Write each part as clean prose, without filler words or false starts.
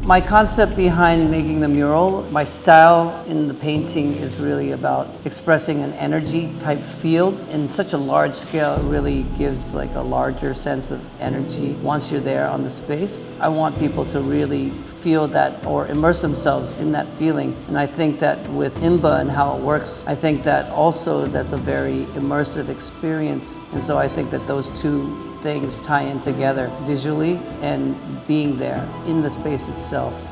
My concept behind making the mural, my style in the painting is really about expressing an energy type field. In such a large scale, it really gives like a larger sense of energy once you're there on the space. I want people to really feel that or immerse themselves in that feeling. And I think that with IMBA and how it works, I think that also that's a very immersive experience. And so I think that those two things tie in together visually and being there in the space itself.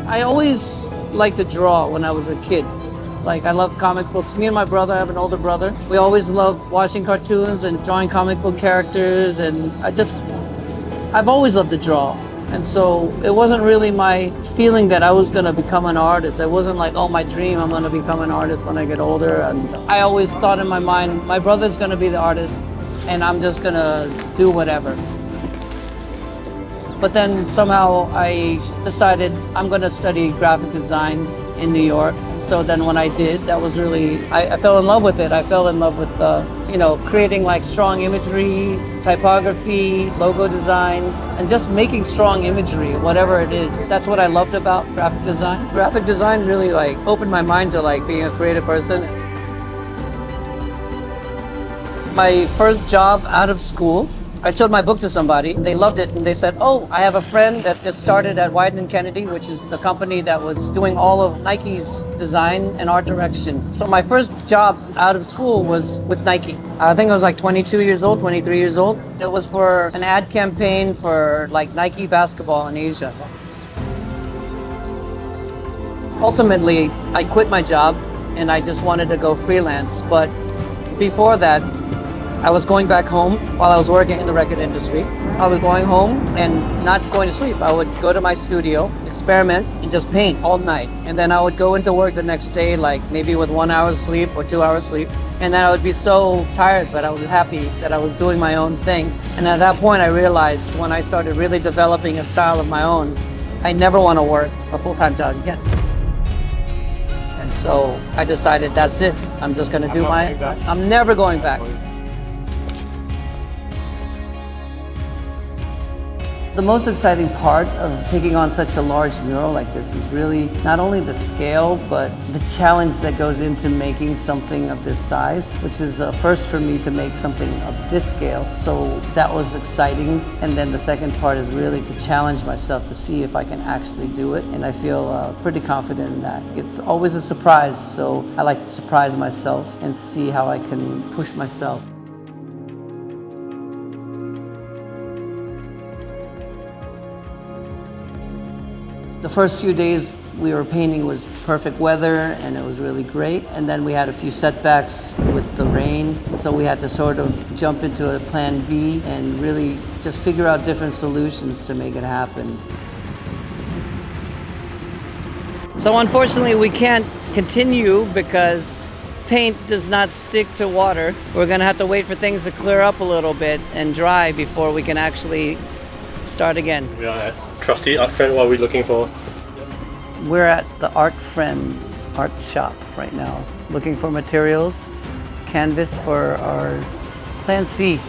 I always liked to draw when I was a kid. Like, I love comic books. Me and my brother, I have an older brother. We always loved watching cartoons and drawing comic book characters, and I've always loved to draw. And so it wasn't really my feeling that I was gonna become an artist. It wasn't like, oh, my dream, I'm gonna become an artist when I get older. And I always thought in my mind, my brother's gonna be the artist, and I'm just gonna do whatever. But then somehow I decided I'm gonna study graphic design in New York. And so then when I did, that was really, I fell in love with it. I fell in love with, creating like strong imagery, typography, logo design, and just making strong imagery, whatever it is. That's what I loved about graphic design. Graphic design really like opened my mind to like being a creative person. My first job out of school, I showed my book to somebody, and they loved it, and they said, oh, I have a friend that just started at Wieden & Kennedy, which is the company that was doing all of Nike's design and art direction. So my first job out of school was with Nike. I think I was like 22 years old, 23 years old. It was for an ad campaign for like Nike basketball in Asia. Ultimately, I quit my job, and I just wanted to go freelance. But before that, I was going back home while I was working in the record industry. I was going home and not going to sleep. I would go to my studio, experiment, and just paint all night. And then I would go into work the next day, like maybe with 1 hour's sleep or 2 hours sleep. And then I would be so tired, but I was happy that I was doing my own thing. And at that point, I realized when I started really developing a style of my own, I never want to work a full-time job again. And so I decided that's it. I'm just going to do I'm never going back. The most exciting part of taking on such a large mural like this is really not only the scale, but the challenge that goes into making something of this size, which is a first for me to make something of this scale. So that was exciting. And then the second part is really to challenge myself to see if I can actually do it. And I feel pretty confident in that. It's always a surprise, so I like to surprise myself and see how I can push myself. The first few days we were painting was perfect weather, and it was really great. And then we had a few setbacks with the rain. So we had to sort of jump into a plan B and really just figure out different solutions to make it happen. So unfortunately we can't continue because paint does not stick to water. We're gonna have to wait for things to clear up a little bit and dry before we can actually start again. We are at Trusty Art Friend. What are we looking for? We're at the Art Friend art shop right now, looking for materials, canvas for our Plan C.